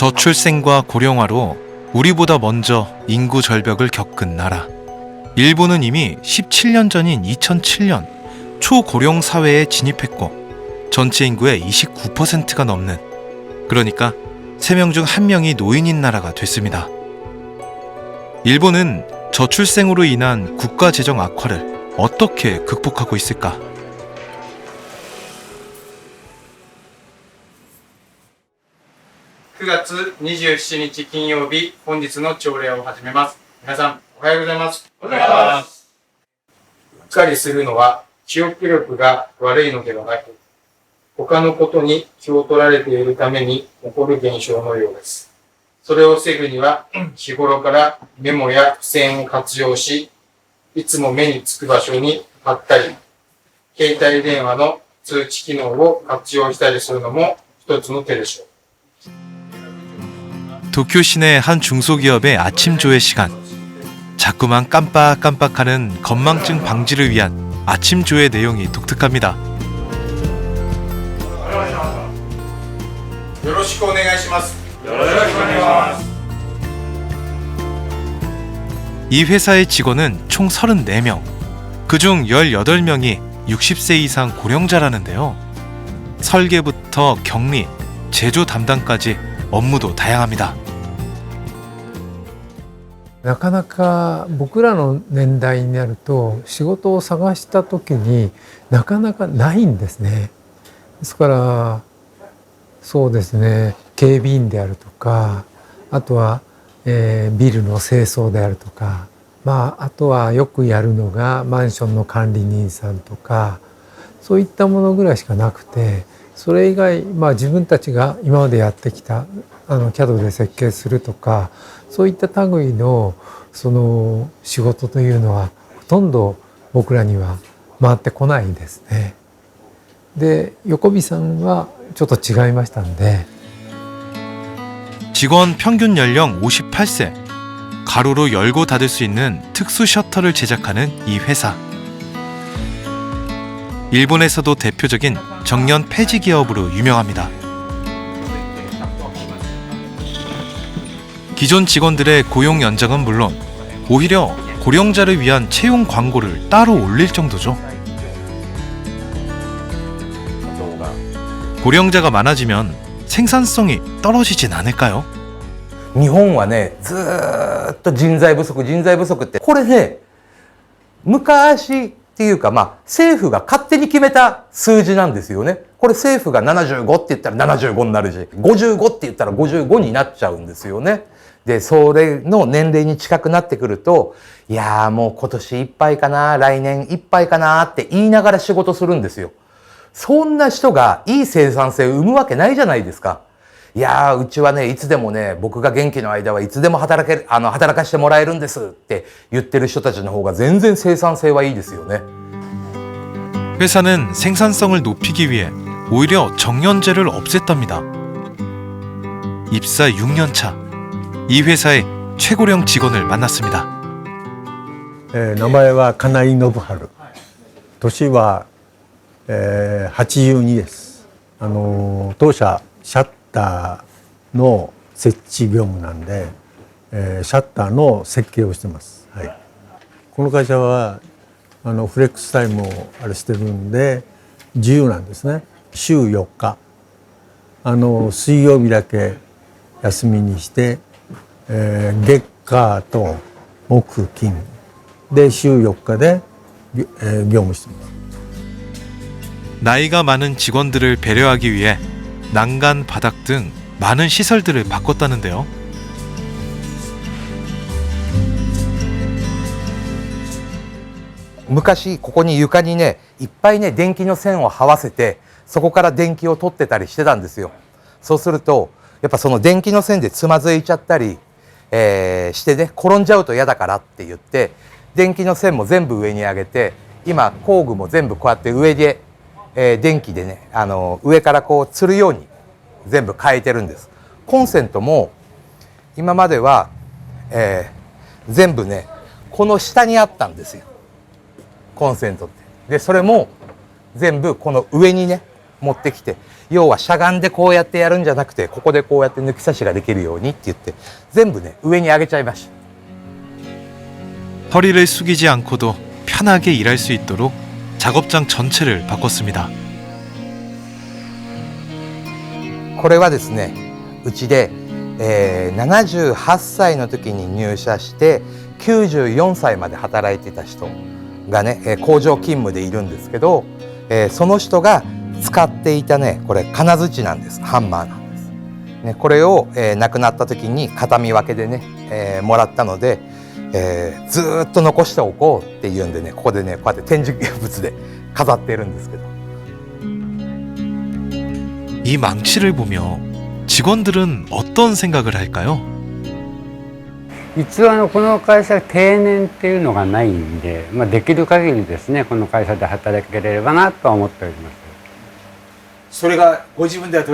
저출생과 고령화로 우리보다 먼저 인구 절벽을 겪은 나라. 일본은 이미 17년 전인 2007년 초고령 사회에 진입했고 전체 인구의 29%가 넘는, 그러니까 3명 중 1명이 노인인 나라가 됐습니다. 일본은 저출생으로 인한 국가 재정 악화를 어떻게 극복하고 있을까?9月27日金曜日、本日の朝礼を始めます。皆さん、おはようございます。おはようございます。うっかりするのは記憶力が悪いのではなく、他のことに気を取られているために起こる現象のようです。それを防ぐには、日頃からメモや付箋を活用し、いつも目につく場所に貼ったり、携帯電話の通知機能を活用したりするのも一つの手でしょう。 도쿄 시내 한 중소기업의 아침 조회 시간. 자꾸만 깜빡깜빡하는 건망증 방지를 위한 아침 조회 내용이 독특합니다. よろしくお願いします。 이 회사의 직원은 총 34명. 그중 18명이 60세 이상 고령자라는데요. 설계부터 격리, 제조 담당까지 업무도 다양합니다. なかなか僕らの年代になると仕事を探した時になかなかないんですね。ですからそうですね、警備員であるとか、あとは、ビルの清掃であるとか、あとはよくやるのがマンションの管理人さんとか、そういったものぐらいしかなくて、それ以外、自分たちが今までやってきたCAD で設計するとか、そういった類のその仕事というのはほとんど僕らには回ってこないですね。で、横尾さんはちょっと違いましたんで。 직원 평균 연령 58세. 가로로 열고 닫을 수 있는 특수 셔터를 제작하는 이 회사. 일본에서도 대표적인 정년 폐지 기업으로 유명합니다. 기존 직원들의 고용 연장은 물론 오히려 고령자를 위한 채용 광고를 따로 올릴 정도죠. 고령자가 많아지면 생산성이 떨어지진 않을까요? 日本はね、ずーっと人材不足って、これね、昔っていうか、政府が勝手に決めた数字なんですよね。これ政府が75って言ったら75になるし、55って言ったら55になっちゃうんですよね。で、それの年齢に近くなってくると、いやーもう今年いっぱいかな、来年いっぱいかなって言いながら仕事するんですよ。そんな人がいい生産性を生むわけないじゃないですか。いやー、うちはね、いつでもね、僕が元気の間はいつでも働かしてもらえるんですって言ってる人たちの方が全然生産性はいいですよね。 회사는 생산성을 높이기 위해 오히려 정년제를 없앴답니다. 입사 6년 차. 이 회사의 최고령 직원을 만났습니다. 名前は金井信春。年は、82です。当社シャッターの設置業務なんで、シャッターの設計をしてます。はい、この会社はフレックスタイムをしてるんで自由なんですね。週4日水曜日だけ休みにして、月火と木金で週4日で、業務してます。 나이가 많은 직원들을 배려하기 위해 난간, 바닥 등 많은 시설들을 바꿨다는데요.昔ここに床にね、いっぱいね、電気の線を這わせて、そこから電気を取ってたりしてたんですよ。そうすると、やっぱその電気の線でつまずいちゃったり、してね、転んじゃうと嫌だからって言って、電気の線も全部上に上げて、今工具も全部こうやって上で、電気でね、上からこう吊るように全部変えてるんです。コンセントも今までは、全部ね、この下にあったんですよ。コンセントって。で、それも全部この上にね、持ってきて、要はしゃがんでこうやってやるんじゃなくて、ここでこうやって抜き差しができるようにって言って、全部ね、上に上げちゃいました。 허리를 숙이지 않고도 편하게 일할 수 있도록 작업장 전체를 바꿨습니다. これはですね、うちで、78歳の時に入社して94歳まで働いてた人がね、工場勤務でいるんですけど、その人が使っていたね、これ金槌なんです。ハンマーなんです。ね、これを、亡くなった時に形見分けでね、もらったので、ずーっと残しておこうっていうんでね、ここでね、こうやって展示物で飾っているんですけど。 이 망치를 보며 직원들은 어떤 생각을 할까요? 一応この会社定年っていうのがないんで、できる限りですね、この会社で働ければなとは思っております。それがご自分では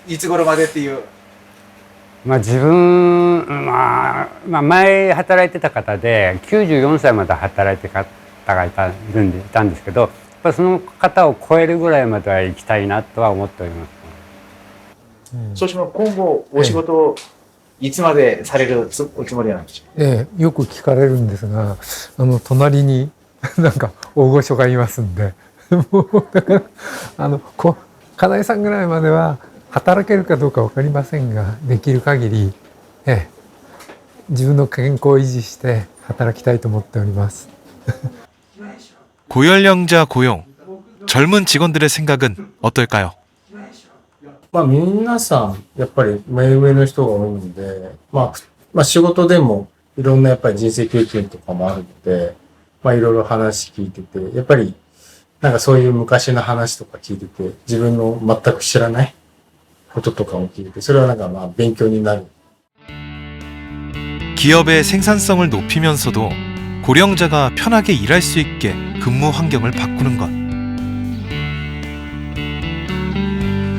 いつ頃までっていう。自分、前働いてた方で94歳まで働いてた方がいたんですけど、やっぱりその方を超えるぐらいまでは行きたいなとは思っております。そうします今後お仕事をいつまでされるおつもりなんでしょう。よく聞かれるんですが、隣になんか大御所がいますんで、もうだから金井さんぐらいまでは働けるかどうか分かりませんが、できる限り、自分の健康を維持して働きたいと思っております。 고연령자 고용, 젊은 직원들의 생각은 어떨까요? 皆さん、やっぱり目上の人が多いんで、仕事でもいろんなやっぱり人生経験とかもあるので、いろいろ話聞いてて、やっぱりなんかそういう昔の話とか聞いてて、自分の全く知らないこととかも聞いて、それはなんか勉強になる。 기업의 생산성을 높이면서도 고령자가 편하게 일할 수 있게 근무 환경을 바꾸는 것.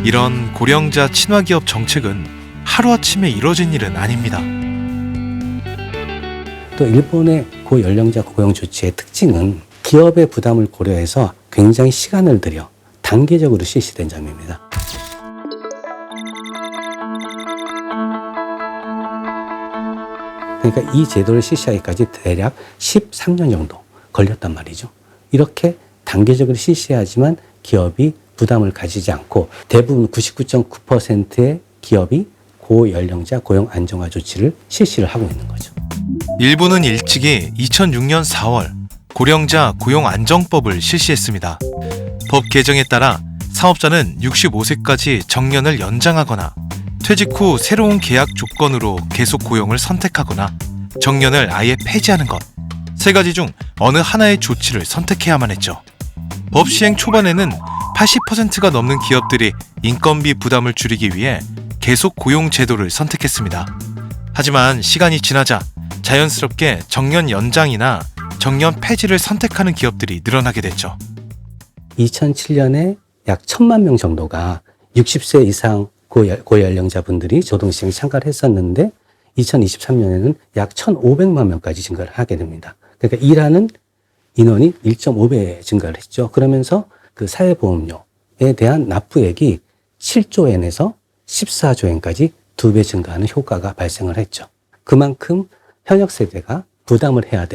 이런 고령자 친화기업 정책은 하루아침에 이뤄진 일은 아닙니다. 또 일본의 고연령자 고용 조치의 특징은 기업의 부담을 고려해서 굉장히 시간을 들여 단계적으로 실시된 점입니다. 그러니까 이 제도를 실시하기까지 대략 13년 정도 걸렸단 말이죠. 이렇게 단계적으로 실시하지만 기업이 부담을 가지지 않고 대부분 99.9%의 기업이 고연령자 고용 안정화 조치를 실시를 하고 있는 거죠. 일본은 일찍이 2006년 4월 고령자 고용 안정법을 실시했습니다. 법 개정에 따라 사업자는 65세까지 정년을 연장하거나 퇴직 후 새로운 계약 조건으로 계속 고용을 선택하거나 정년을 아예 폐지하는 것. 세 가지 중 어느 하나의 조치를 선택해야만 했죠. 법 시행 초반에는 80%가 넘는 기업들이 인건비 부담을 줄이기 위해 계속 고용 제도를 선택했습니다. 하지만 시간이 지나자 자연스럽게 정년 연장이나 정년 폐지를 선택하는 기업들이 늘어나게 됐죠. 2007년에 약 1000만 명 정도가 60세 이상 고연령자분들이 조동시행에 참가를 했었는데 2023년에는 약 1,500만 명까지 증가를 하게 됩니다. 그러니까 일하는 인원이 1.5배 증가를 했죠. 그러면서 그 사회보험료에 대한 납부액이 7조 엔에서 14조 엔까지 2배 증가하는 효과가 발생을 했죠. 그만큼 현역 세대가 부담을 해야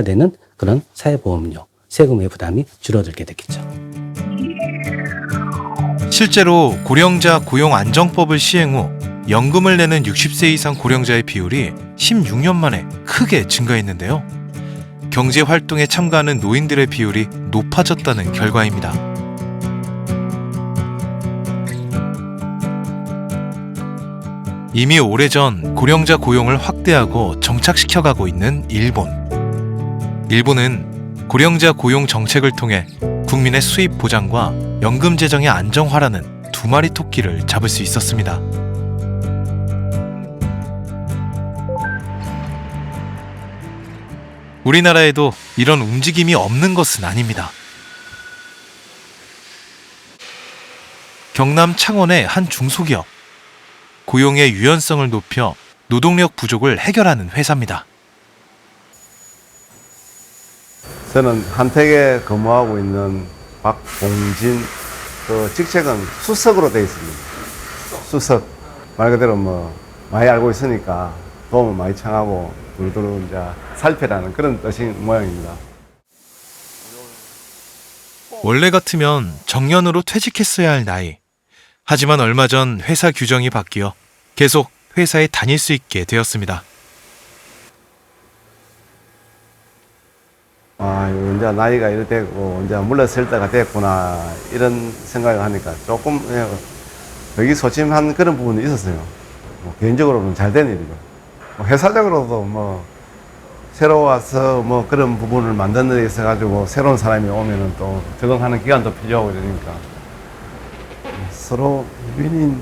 되는 그런 사회보험료, 세금의 부담이 줄어들게 됐겠죠. 실제로 고령자 고용 안정법을 시행 후 연금을 내는 60세 이상 고령자의 비율이 16년 만에 크게 증가했는데요. 경제 활동에 참가하는 노인들의 비율이 높아졌다는 결과입니다. 이미 오래전 고령자 고용을 확대하고 정착시켜가고 있는 일본. 일본은 고령자 고용 정책을 통해 국민의 수입 보장과 연금 재정의 안정화라는 두 마리 토끼를 잡을 수 있었습니다. 우리나라에도 이런 움직임이 없는 것은 아닙니다. 경남 창원의 한 중소기업. 고용의 유연성을 높여 노동력 부족을 해결하는 회사입니다. 저는 한택에 근무하고 있는 박봉진 그 직책은 수석으로 되어 있습니다. 수석. 말 그대로 뭐 많이 알고 있으니까 도움을 많이 청하고 두루두루 이제 살펴라는 그런 뜻인 모양입니다. 원래 같으면 정년으로 퇴직했어야 할 나이. 하지만 얼마 전 회사 규정이 바뀌어 계속 회사에 다닐 수 있게 되었습니다. 아, 이제 나이가 이렇게 되고 이제 물러설 때가 됐구나 이런 생각을 하니까 조금 의기소침한 그런 부분이 있었어요. 뭐 개인적으로는 잘 된 일이죠. 뭐 회사적으로도 뭐 새로 와서 뭐 그런 부분을 만드는 데 있어 가지고 새로운 사람이 오면은 또 적응하는 기간도 필요하고 이러니까 서로 윈윈